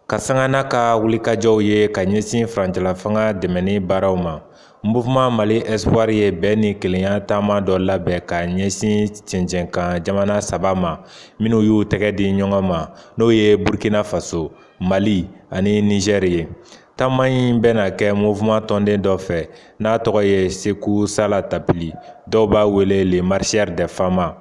Kasangana ka wulikajɔw ye ka ɲɛsin farancɛlafanga dɛmɛni baaraw ma. Mouvement Mali Espoir ye bɛn ni kelenya taama dɔ labɛn ka ɲɛsin cɛncɛnkan jamana 3 ma minnu y'u tɛgɛ di ɲɔgɔn ma n'o ye Burkina Faso, Mali ani Niger ye. Taama in bɛna kɛ mouvement tɔnden dɔ fɛ n'a tɔgɔ ye Sekou Sala Tapili, dɔw b'a wele les marcheurs des femmes.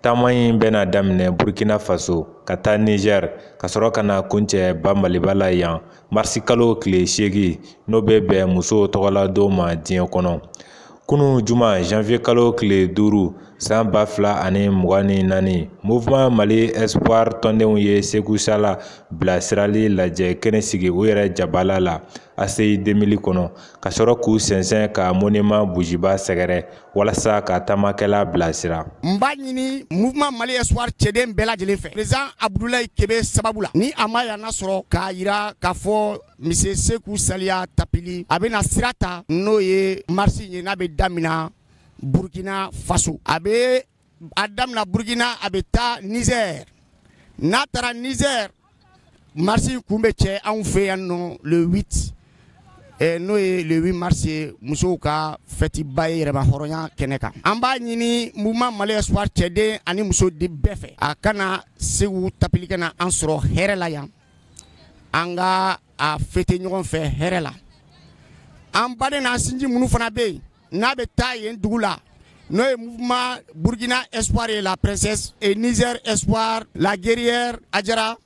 Taama in bɛna daminɛ Burkina Faso ka taa Niger ka sɔrɔ ka na kuncɛ ba Maliba la yan marisi kalo tile 8 n'o bɛ bɛn musow tɔgɔladon ma diɲɛ kɔnɔ. Kunu juma janvier kalo tile 5 san 2024 Mouvement Mali Espoir tɔndenw ye Sekou Sala bilasirali lajɛ kɛnɛ sigi u yɛrɛ jabala la ACI 2000 kɔnɔ ka sɔrɔ k'u sɛnsɛn ka monument bujiba sɛgɛrɛ walasa ka taamakɛla bilasira. N b'a ɲini Mouvement Mali Espoir cɛden bɛɛ lajɛlen fɛ président Abdoulaye Kebe sababu la ni a ma yana sɔrɔ k'a yira k'a fɔ monsieur Sekou Sala Tapili a bɛna sira ta n'o ye marche ye n'a bɛ damina Burkina Faso a damina Burkina a bɛ taa Niger n'a taara Niger marche kun bɛ cɛ anw fɛ yan nɔ le 8 n'o ye le 8 mars ye musow ka fêtiba ye yɛrɛma hɔrɔnya kɛnɛ kan. An b'a ɲini Mouvement Mali Espoir cɛden ani muso di bɛɛ fɛ a kana Sekou Tapili kana an sɔrɔ hɛrɛ la yan an ka a fêter ɲɔgɔn fɛ hɛrɛ la. An baden n'an sinji minnu fana bɛ yen n'a bɛ taa yen dugu la n'o ye Mouvement Burkina Espoir ye la princesse et Niger Espoir la guerrière Adjara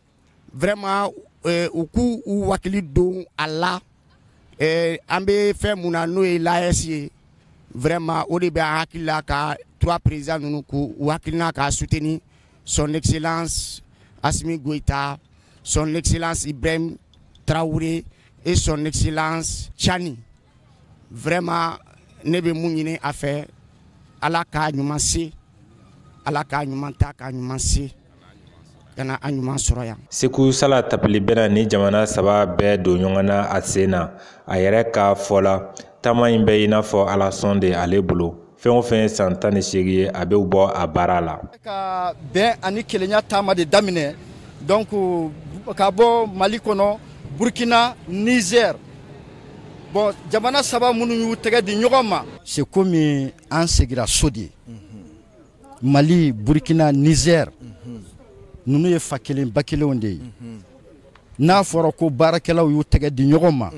vraiment u k'u wakili don a la. An bɛ fɛn mun na n'o ye l'AES ye vraiment o de bɛ an hakili la ka 3 présidents ninnu k'u hakilina ka soutenir son excellence Assimi Goïta, son excellence Ibrahim Traoré et son excellence Tchani. Vraiment ne bɛ mun ɲini a fɛ Ala k'a ɲuman se, Ala k'a ɲuman ta k'a ɲuman se. Sekou Sala Tapili bɛna ni jamana 3 bɛɛ don ɲɔgɔn na a sen na a yɛrɛ ka fɔ la taama in bɛ i n'a fɔ Alasɔn de ale bolo fɛn o fɛn san 18 ye a bɛ bɔ a baara la. Ka bɛn ani kelenya taama de daminɛ donc ka bɔ Mali kɔnɔ Burkina Niger bon jamana 3 minnu y'u tɛgɛ di ɲɔgɔn ma c'est comme an segira so de Mali Burkina Niger nunu ye fa kelen ba kelenw de ye n'a fɔra ko baarakɛlaw y'u tɛgɛ di ɲɔgɔn ma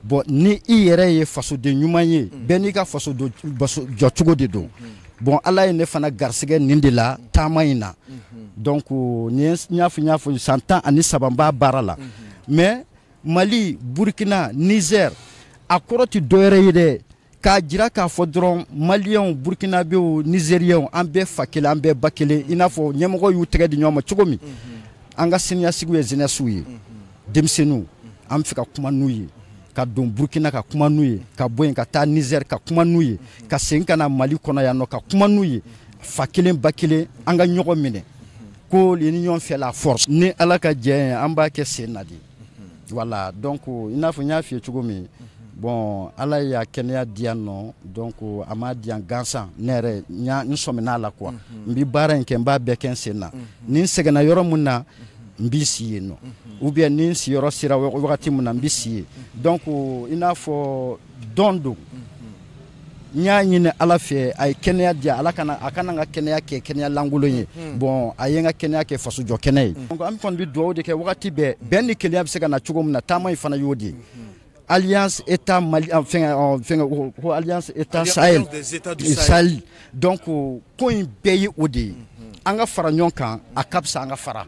bon ni i yɛrɛ ye fasoden ɲuman ye bɛɛ n'i ka faso jɔcogo de don bon Ala ye ne fana garisɛgɛ nin de la taama in na donc ni n y'a fɔ san 13 b'a baara la mais Mali Burkina Niger a kɔrɔ tɛ dɔwɛrɛ ye dɛ k'a jira k'a fɔ dɔrɔn Maliens Burkinabéw Nigériens an bɛɛ fa kelen an bɛɛ ba kelen i n'a fɔ ɲɛmɔgɔ y'u tɛgɛ di ɲɔgɔn ma cogo min an ka siniɲɛsigiw ye jeunesse ye denmisɛnninw an bɛ fɛ ka kuma n'u ye ka don Burkina ka kuma n'u ye ka bɔ yen ka taa Niger ka kuma n'u ye ka segin ka na Mali kɔnɔ yan nɔ ka kuma n'u ye fa kelen ba kelen an ka ɲɔgɔn minɛ ko l'union fait la force ni Ala ka jɛ ye an b'a kɛ sen na de voilà donc i n'a fɔ n y'a f'i ye cogo min bon Ala y'a kɛnɛya di yan nɔ donc a m'a di yan gansan ne yɛrɛ n sɔmin'a la quoi n bɛ baara in kɛ n b'a bɛɛ kɛ n sen na ni n sɛgɛnna yɔrɔ mun na n b'i si yen nɔ ou bien ni n siyɔrɔ sera wagati mun na n bɛ si yen donc i n'a fɔ dɔn don n y'a ɲini Ala fɛ a ye kɛnɛya di yan a kana n ka kɛnɛya kɛ kɛnɛya lankolon ye bon a ye n ka kɛnɛya kɛ fasojɔ kɛnɛ ye donc an kɔni bɛ dugawu de kɛ wagati bɛɛ bɛn ni kelenya bɛ se ka na cogo min na taama in fana y'o de ye Alliance État Mali Alliance État Sahel Sahel donc ko in bɛɛ ye o de ye an ka fara ɲɔgɔn kan a ka fisa an ka fara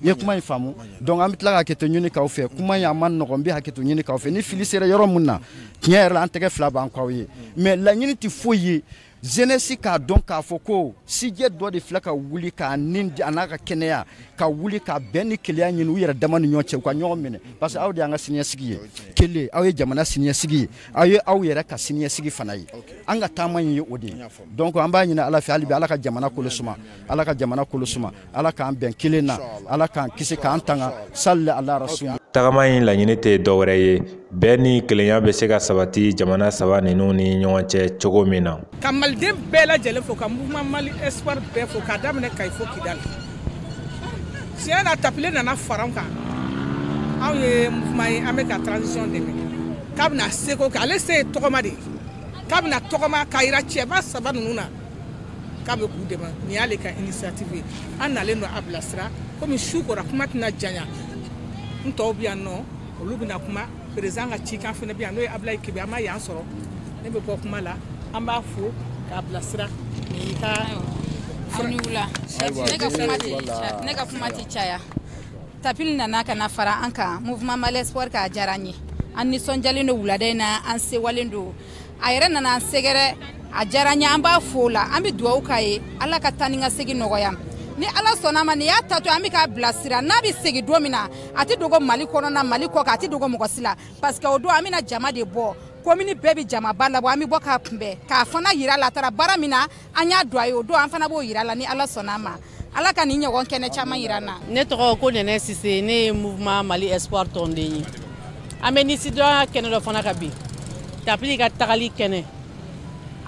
i ye kuma in faamu donc an bɛ tila ka hakɛto ɲini k'aw fɛ kuma in a ma nɔgɔn n bɛ hakɛto ɲini k'aw fɛ ni fili sera yɔrɔ min na tiɲɛ yɛrɛ la an tɛgɛ 2 b'an k'aw ye mais laɲini tɛ foyi ye jeunesse k'a dɔn k'a fɔ ko sijɛ dɔ de filɛ ka wuli k'a nin a n'a ka kɛnɛya ka wuli ka bɛn ni kelenya ɲini u yɛrɛ dama ni ɲɔgɔn cɛ u ka ɲɔgɔn minɛ parce que aw de y'an ka siniɲɛsigi ye kelen aw ye jamana siniɲɛsigi ye aw ye aw yɛrɛ ka siniɲɛsigi fana ye an ka taama in ye o de ye donc an b'a ɲini Ala fɛ hali bi Ala ka jamana kolo suma Ala ka jamana kolo suma Ala k'an bɛn kelen na Ala k'an kisi k'an tanga salli ala rasul tagama in laɲini tɛ dɔwɛrɛ ye bɛɛ ni kelenya bɛ se ka sabati jamana saba ninnu ni ɲɔgɔn cɛ cogo min na. Ka maliden bɛɛ lajɛlen fo ka mouvement Mali Espoir bɛɛ fo k'a daminɛ Kayi fo Kidali. Tiɲɛ na Tapile nana fara an kan. Anw ye mouvement ye an bɛ ka transition dɛmɛ. K'a bɛna seko kɛ ale se ye tɔgɔma de ye. K'a bɛna tɔgɔma k'a yira cɛba saba ninnu na k'a bɛ k'u dɛmɛ nin y'ale ka initiative ye. An nalen don a bilasira komi su kora kuma tɛna janya. N tɔw bɛ yan nɔ olu bɛna kuma président ka cikan fana bɛ yan n'o ye Ablaye Kebe an ma yan sɔrɔ ne bɛ bɔ kuma la an b'a fo k'a bilasira nin ka aw ni wula ne ka kuma tɛ caya Tapili nana ka na fara an kan mouvement Mali Espoir k'a diyara an ye an nisɔndiyalen don wulada in na an sewalen don a yɛrɛ nana an sɛgɛrɛ a diyara an ye an b'a fo o la an bɛ dugawu k'a ye Ala ka taa ni ka segin nɔgɔya ni Ala sɔnna ma nin y'a ta to an bɛ k'a bilasira n'a bɛ segin don min na a tɛ dogo Mali kɔnɔna Mali kɔ kan a tɛ dogo mɔgɔ si la parce que o don an bɛna jama de bɔ commune bɛɛ bɛ jamaba labɔ an bɛ bɔ k'a kunbɛn k'a fana yira la a taara baara min na an y'a don a ye o don an fana b'o yira la ni Ala sɔnna ma Ala ka nin ɲɔgɔn kɛnɛ caman yira n na. Ne tɔgɔ ko Nɛnɛ Sise ne ye mouvement Mali Espoir tɔnden ye an bɛ nisidɔnya kɛnɛ dɔ fana ka bi Tapili ka tagali kɛnɛ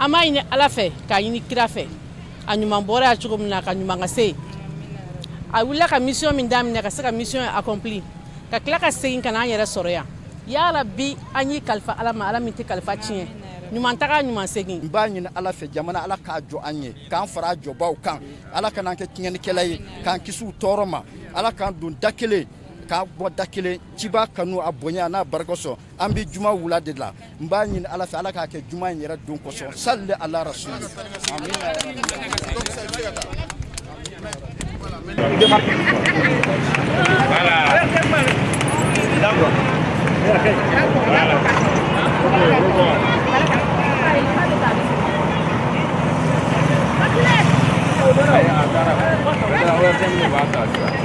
an b'a ɲini Ala fɛ k'a ɲini kira fɛ a ɲuman bɔra yan cogo min na ka ɲuman ka se a wulila ka mission min daminɛ ka se ka mission accompli ka tila ka segin ka na an yɛrɛ sɔrɔ yan yala bi an yi kalifa Ala ma Ala min tɛ kalifa tiɲɛ ɲuman taga ɲuman segin. N b'a ɲini Ala fɛ jamana Ala k'a jɔ an ye k'an fara jɔbaw kan Ala kan'an kɛ tiɲɛnikɛla ye k'an kisi u tɔɔrɔ ma Ala k'an don da kelen k'an bɔ da kelen ciba kanu a bonya n'a barika sɔrɔ an bɛ juma wula de la n b'a ɲini Ala fɛ Ala k'a kɛ juma in yɛrɛ don kosɔn salli ala rasul Voilà.